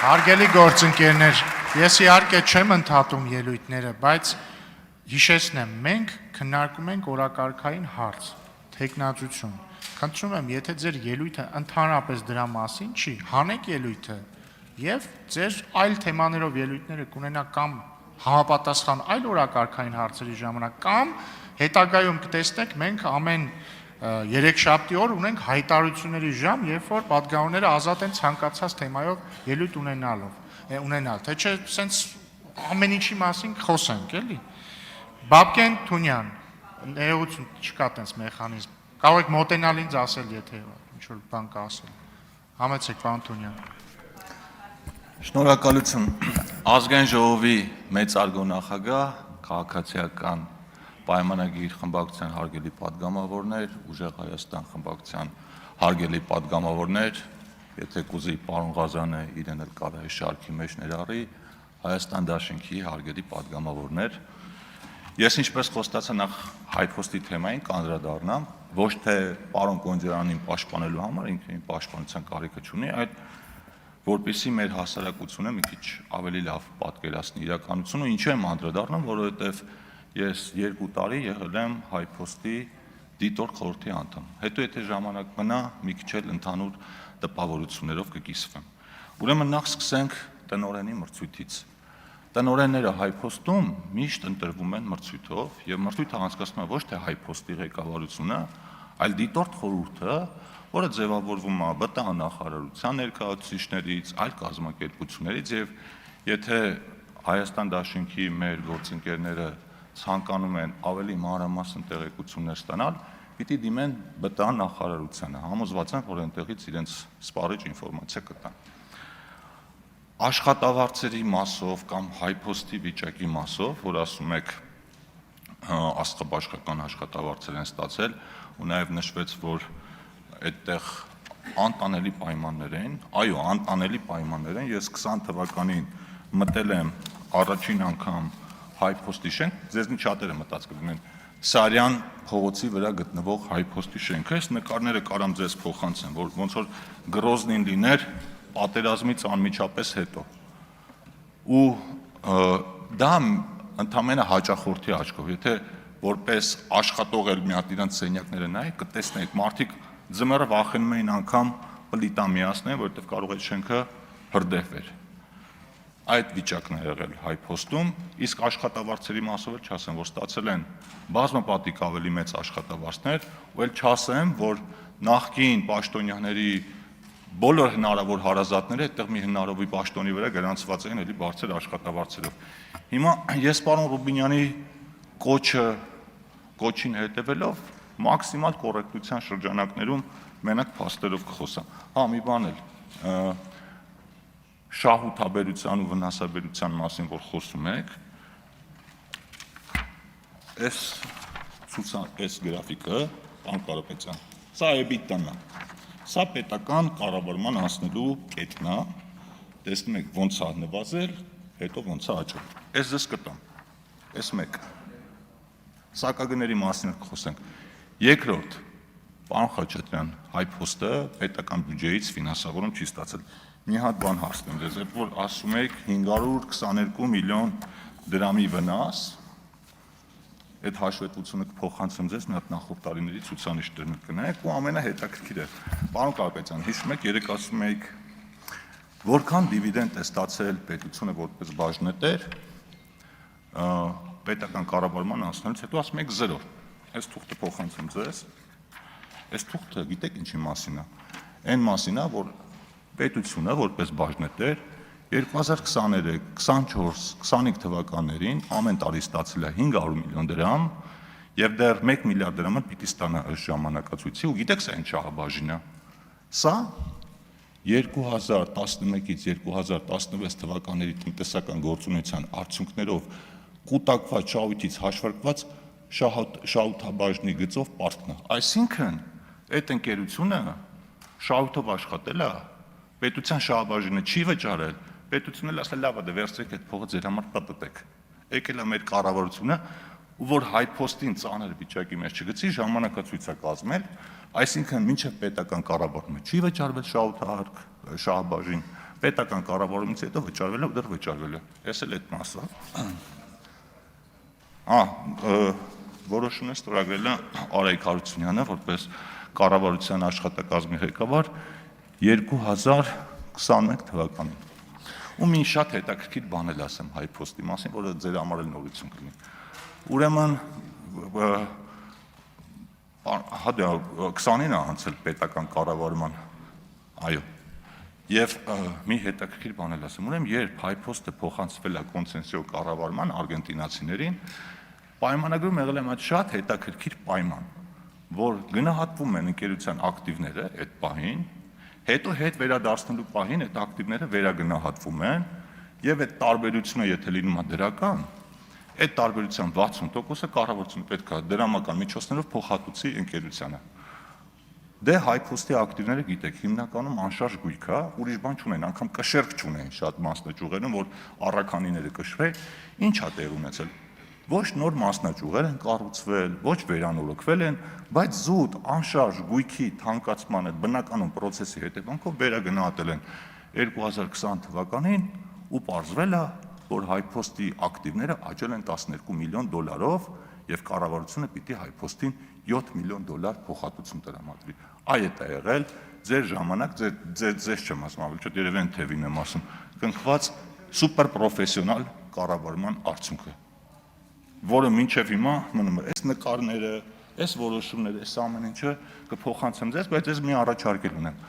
Հարգելի գործընկերներ, ես իհարկե չեմ ընդհատում ելույթները, բայց հիշեցնեմ, մենք քննարկում ենք օրակարգային հարց, թեկնածություն։ Խնդրում եմ, եթե ձեր ելույթը ընդհանրապես դրա մասին չի, հանեք ելույթը եւ ձեր այլ թեմաներով ելույթները կունենա կամ համապատասխան այլ օրակարգային հարցերի ժամանակ կամ հետագայում կտեսնեք մենք ամեն երեքշաբթի օր ունենք հայտարարությունների ժամ, երբ որ պատգամավորները ազատ են ցանկացած թեմայով ելույթ ունենալ, թե չէ սենց ամեն ինչի մասին խոսենք, էլի։ Բաբկեն Թունյան, ներողություն, չկա տենց մեխանիզմ։ Կարող եք մոտենալ ինձ ասել, եթե ինչ-որ բան կա ասել։ Համեցեք, պարոն Թունյան։ Շնորհակալություն։ Ազգային ժողովի մեծարգո նախագահ, քաղաքացիական պայմանագիր խմբակցության հարգելի պատգամավորներ, Ուժեղ Հայաստան խմբակցության հարգելի պատգամավորներ, եթե կուզի պարոն Ղազարյանը իրեն էլ կարա շարքի մեջ ներառի, Հայաստան Դաշինքի հարգելի պատգամավորներ, ես ինչպես խոստացա նախ հայփոստի թեմային կանդրադառնամ, ոչ թե պարոն Գոնջարանին պաշտպանելու համար, ինքնին պաշտպանության կարիքը չունի, այլ որպեսզի մեր հասարակությունը մի քիչ ավելի լավ պատկերացնի իրականությունը, ինչու եմ անդրադառնում, որովհետև ես 2 տարի եղել եմ հայփոստի դիտորդ խորհրդի անդամ։ Հետո եթե ժամանակ մնա, մի քիչ էլ ընդհանուր տպավորություններով կկիսվեմ։ Ուրեմն նախ սկսենք տնօրենի մրցույթից։ Տնօրենները հայփոստում միշտ ընտրվում են մրցույթով, եւ մրցույթը անցկացնում է ոչ թե հայփոստի ղեկավարությունը, այլ դիտորդ խորհուրդը, որը ձևավորվում է ԲՏԱ նախարարության ներկայացուցիչներից, այլ կազմակերպություններից եւ եթե Հայաստան Դաշինքի մեր գործընկերները ցանկանում են ավելի մանրամասն տեղեկություններ ստանալ, պիտի դիմեն ԲՏԱ նախարարությանը, համոզված են, որ այնտեղից իրենց սպառիչ ինֆորմացիա կտան։ Աշխատավարձերի մասով կամ հայփոստի վիճակի մասով, որ ասում եք աստղաբաշխական աշխատավարձեր են ստացել, ու նաև նշվեց, որ այդտեղ անտանելի պայմաններ են, այո, անտանելի պայմաններ են, ես 20 թվականին մտել եմ առաջին անգամ հայփոստի շենք, ձեզնից շատերը մտած կլինեն, Սարյան փողոցի վրա գտնվող հայփոստի շենքը, այս նկարները կարամ ձեզ փոխանցեմ, որ ոնց որ Գրոզնին լիներ պատերազմից անմիջապես հետո։ Ու դա ընդամենը հաճախորդի աչքով, եթե որպես աշխատող էլ մի հատ իրանց սենյակները նայեք, կտեսնեք մարդիկ ձմեռը վախենում էին անգամ պլիտա միացնել, որովհետև կարող է շենքը հրդեհվեր։ Այդ վիճակն է եղել հայփոստում, իսկ աշխատավարձերի մասով էլ չասեմ, որ ստացել են բազմապատիկ ավելի մեծ աշխատավարձներ, ու էլ չասեմ, որ նախկին պաշտոնյաների բոլոր հնարավոր հարազատները այդտեղ մի հնարովի պաշտոնի վրա գրանցված էին էլի բարձր աշխատավարձերով։ Հիմա ես պարոն Ռուբինյանի կոչին հետևելով մաքսիմալ կոռեկտության շրջանակներում մենակ փաստերով կխոսամ։ Հա, մի բան էլ շահութաբերության ու վնասաբերության մասին, որ խոսում եք, այս գրաֆիկը, պարոն Կարապետյան, սա EBITDA-ն է, սա պետական կառավարման անցնելու կետն է, տեսնում եք ոնց է նվազել, հետո ոնց է աճել։ Այս ձեզ կտամ, այս մեկը, սակագների մասին կխոսենք։ Երկրորդ, պարոն Խաչատրյան, հայփոստը պետական բյուջեից ֆինանսավորում չի ստացել։ Մի հատ բան հարցնեմ ձեզ, երբ որ ասում եք 522 միլիոն դրամի վնաս, այդ հաշվետվությունը կփոխանցեմ ձեզ, մի հատ նախորդ տարիների ցուցանիշներն կնայեք ու ամենահետաքրքիրը, պարոն Կարապետյան, հիշում եք, երեք ասում եք, որքան դիվիդենդ է ստացել պետությունը որպես բաժնետեր, պետական կառավարման անցնելուց հետո ասում եք 0։ Այս թուղթը փոխանցեմ ձեզ։ Այս թուղթը գիտեք ինչի մասին է։ Այն մասին է, որ պետությունը որպես բաժնետեր 2023, 24, 25 թվականներին ամեն տարի ստացել է 500 միլիոն դրամ եւ դեռ 1 միլիարդ դրամը պիտի ստանա այս ժամանակացույցի ու գիտեք սա ինչ շահաբաժին է։ Սա 2011-ից 2016 թվականների տնտեսական գործունեության արդյունքներով կուտակված շահույթից հաշվարկված շահութաբաժնի գծով պարտքն է։ Այսինքն այդ ընկերությունը շահույթով աշխատել է, պետության շահաբաժինը չի վճարել, պետությունն էլ ասել լավ է, դե վերցրեք այդ փողը ձեր համար պատտեք։ Եկել է մեր կառավարությունը, ու որ հայփոստին ծանր վիճակի մեջ չգցի, ժամանակացույց է կազմել, այսինքն մինչև պետական կառավարումը չի վճարվել շահութահարկ շահաբաժին, պետական կառավարումից հետո վճարվել է ու դեռ վճարվել է։ Էս էլ այդ մասը։ Որոշումն է ստորագրել է Արայիկ Հարությունյանը, որպես կառավարության աշխատակազմի ղեկավար 2021 թվականին։ Ու մի շատ հետաքրքիր բան էլ ասեմ HiPost-ի մասին, որը ձեր համար էլ նորություն կլինի։ Ուրեմն 20-ին է անցել պետական կառավարման, այո, եւ մի հետաքրքիր բան էլ ասեմ, ուրեմն երբ HiPost-ը փոխանցվել է կոնցենսիոն կառավարման արգենտինացիներին, պայմանագրում եղել է մի շատ հետաքրքիր պայման, որ գնահատվում են ընկերության ակտիվները այդ պահին, հետո հետ վերադարձնելու պահին այդ ակտիվները վերագնահատվում են եւ այդ տարբերությունը եթե լինում է դրական, այդ տարբերության 60%-ը կառավարությունը պետք է դրամական միջոցներով փոխհատուցի ընկերությանը։ Դե HiPost-ի ակտիվները գիտեք, հիմնականում անշարժ գույք է, ուրիշ բան չունեն, անգամ կշերք չունեն շատ մասնաճյուղերում, որ առաքանիները կշռեն, ինչ է տեղ ունեցել։ Ոչ նոր մասնաճյուղեր են կառուցվել, ոչ վերանորոգվել են, բայց զուտ անշարժ գույքի թանկացման այդ բնականon process-ի հետևանքով վերագնահատել են 2020 թվականին ու պարզվել է, որ HiPost-ի ակտիվները աճել են $12 միլիոն եւ կառավարությունը պիտի HiPost-ին $7 միլիոն փոխհատուցում տրամադրի։ Այ դա է եղել ձեր ժամանակ, ձեզ չեմ ասում, ավելի շատ երևի են թևին եմ ասում, կնքված սուպեր պրոֆեսիոնալ կառավարման արդյունքը, որը մինչև հիմա մնում է։ Այս նկարները, այս որոշումները, այս ամեն ինչը կփոխանցեմ ձեզ, բայց ես մի առաջարկ ունեմ։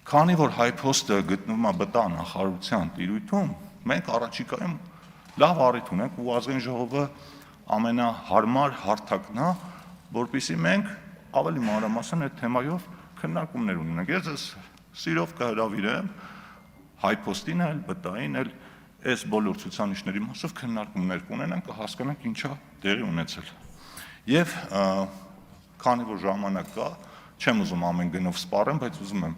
Քանի որ HiPost-ը գտնվում է ԲՏԱ նախարարության տիրույթում, մենք առաջիկայում լավ առիթ ունենք ու ազգային ժողովը ամենահարմար հարթակն է, որպեսզի մենք ավելի մանրամասն այդ թեմայով քննարկումներ ունենանք։ Ես սիրով կհրավիրեմ HiPost-ին էլ, ԲՏԱ-ին էլ այս բոլոր ցուցանիշների մասով քննարկումներ կունենանք, կհասկանանք ինչա տեղի ունեցել։ Եվ քանի որ ժամանակ կա, չեմ ուզում ամեն գնով սպառեմ, բայց ուզում եմ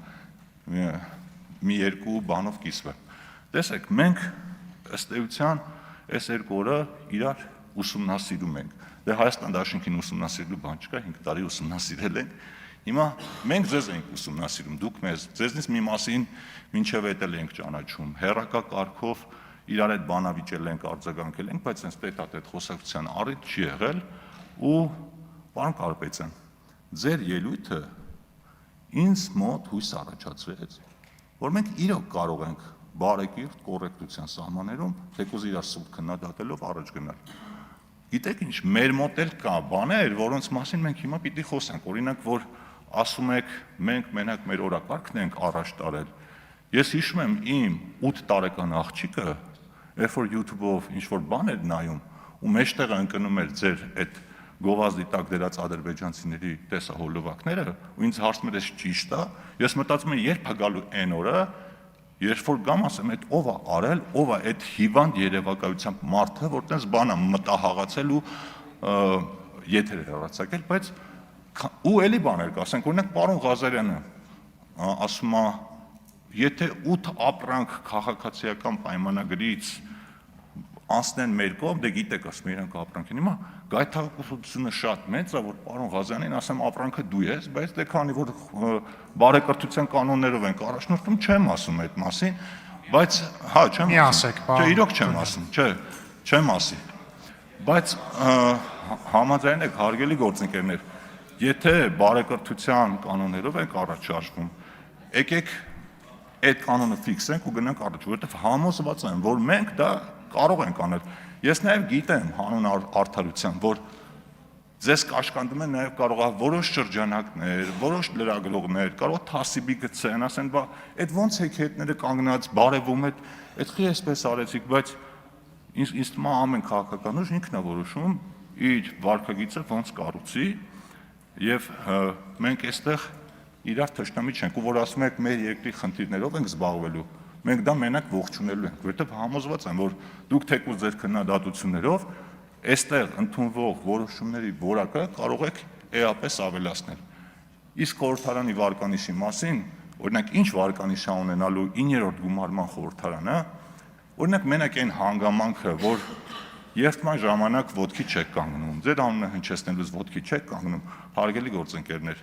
մի երկու բանով կիսվեմ։ Տեսեք, մենք ըստ էության այս երկու օրը իրար ուսումնասիրում ենք։ Դե Հայաստան դաշինքին ուսումնասիրելու բան չկա, 5 տարի ուսումնասիրել ենք։ Հիմա մենք ձեզ ենք ուսումնասիրում, դուք մեզ, ձեզնից մի մասին մինչև էդ էլ ենք ճանաչում, հեռակա կարգով իրար այդ բանավիճել ենք, արձագանքել ենք, բայց այնպես պետ-այդ խոսակցության առիթ չի եղել ու պարոն Կարպետյան, ձեր ելույթը ինձ մոտ հույս առաջացրեց, որ մենք իրոք կարող ենք բարեկիրթ կոռեկտության սահմաններում թեկուզ իրար սուտ քննադատելով առաջ գնալ։ Գիտեք ինչ, մեր մոտ էլ կա բաներ, որոնց մասին մենք հիմա պիտի խոսենք, օրինակ, որ ասում եք մենք մենակ մեր օրակարգն ենք առաջ տարել։ Ես հիշում եմ իմ 8 տարեկան աղջիկը, երբ որ YouTube-ով ինչ-որ բան էր նայում ու մեջտեղը ընկնում էր ձեր այդ գովազդի տակ դրած ադրբեջանցիների տեսահոլովակները ու ինձ հարցնում էր ես ճիշտ է, ես մտածում եմ երբ է գալու այն օրը, երբ որ գամ ասեմ այդ ով է արել, ով է այդ հիվանդ երևակայությամբ մարդը, որ տես բան է մտահաղացել ու եթեր էր հեռացակել, բայց ու էլի բաներ կասենք, օրինակ պարոն Ղազարյանը ասում է եթե 8 ապրանք քաղաքացիական պայմանագրից անցնեն մեր կողմ, դե գիտեք ասում իրանք ապրանք են, հիմա գայթակղությունը շատ մեծ է, որ պարոն Ղազարյանին ասեմ ապրանքը դու ես, բայց դե քանի որ բարեկրթության կանոններով ենք առաջնորդում, չեմ ասում այդ մասին, բայց հա, չեմ ասում, չէ, իրոք չեմ ասում, չէ, չեմ ասի, բայց համաձայն եք հարգելի գործընկերներ, եթե բարեկրթության կանոններով ենք առաջ շարժվում, եկեք այդ կանոնը ֆիքսենք ու գնանք առաջ, որովհետև համոզված եմ, որ մենք դա կարող ենք անել։ Ես նաև գիտեմ հանուն արդարության, որ ձեզ կաշկանդում են նաև կարող է որոշ շրջանակներ, որոշ լրագրողներ, կարող թասիբի գցեն, ասեն, բա այդ ոնց եք հետները կանգնած բարևում այդ խի էսպես արեցիք, բայց ինձ թվում է ամեն քաղաքական ուժ ինքն է որոշում իր վարքագիծը ոնց կառուցի եւ մենք այստեղ իրար թշնամի չենք ու որ ասում եք մեր երկրի խնդիրներով ենք զբաղվելու, մենք դա մենակ ողջունելու ենք, որովհետև համոզված եմ, որ դուք թեկուզ ձեր քննադատություններով այստեղ ընդունվող որոշումների որակը կարող եք էապես ավելացնել։ Իսկ խորհրդարանի վարկանիշի մասին, օրինակ ինչ վարկանիշ է ունենալու 9-րդ գումարման խորհրդարանը, օրինակ մենակ այն հանգամանքը, որ երթման ժամանակ ոտքի չեք կանգնում, ձեր անունը հնչեցնելուց ոտքի չեք կանգնում, հարգելի գործընկերներ,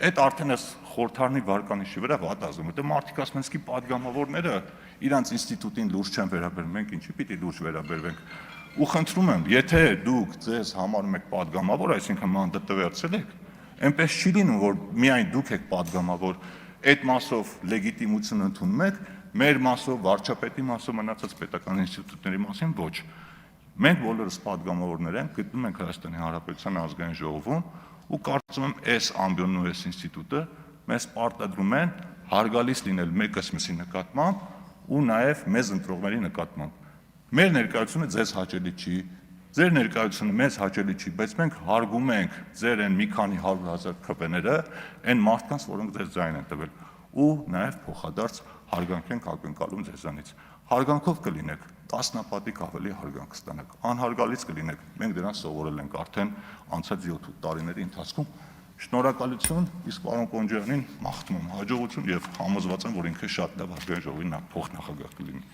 Այդ արդեն էս խորհրդարանի վարկանիշի վրա վատ ազգում, որտեղ մարդիկ ասում են, իսկ падգամավորները իրանց ինստիտուտին լուրջ չեն վերաբերվում, մենք ինչի պիտի լուրջ վերաբերվենք։ Ու խնդրում եմ, եթե դուք ձեզ համարում եք падգամավոր, այսինքն մանդատը վերցրել եք, այնպես չի լինում, որ միայն դուք եք падգամավոր, այդ մասով լեգիտիմություն ընդունում եք, մեր մասով, վարչապետի մասով, մնացած պետական ինստիտուտների մասին ոչ։ Մենք բոլորս падգամավորներ ենք, գտնում ենք Հայաստանի Հանրապետության ազգային ժողովում ու կարծում եմ, այս ամբիոնն ու այս ինստիտուտը մեզ պարտադրում են հարգալից լինել մեկս մյուսի նկատմամբ ու նաև մեզ ընտրողների նկատմամբ։ Մեր ներկայությունը ձեզ հաճելի չի, ձեր ներկայությունը մեզ հաճելի չի, բայց մենք հարգում ենք ձեր այն մի քանի 100,000 քվեները, այն մարդկանց, որոնք ձեզ ձայն են տվել, ու նաև փոխադարձ հարգանք ենք ակնկալում ձեզանից։ Հարգանքով կլինեք, տասնապատիկ ավելի հարգանք կստանաք, անհարգալից կլինեք, մենք դրան սովորել ենք արդեն անցած 7 տարիների ընթացքում։ Շնորհակալություն, իսկ պարոն Կոնջյանին մաղթում եմ հաջողություն եւ համոզված եմ, որ ինքը շատ լավ ազգային ժողովի փոխնախագահ կլինի։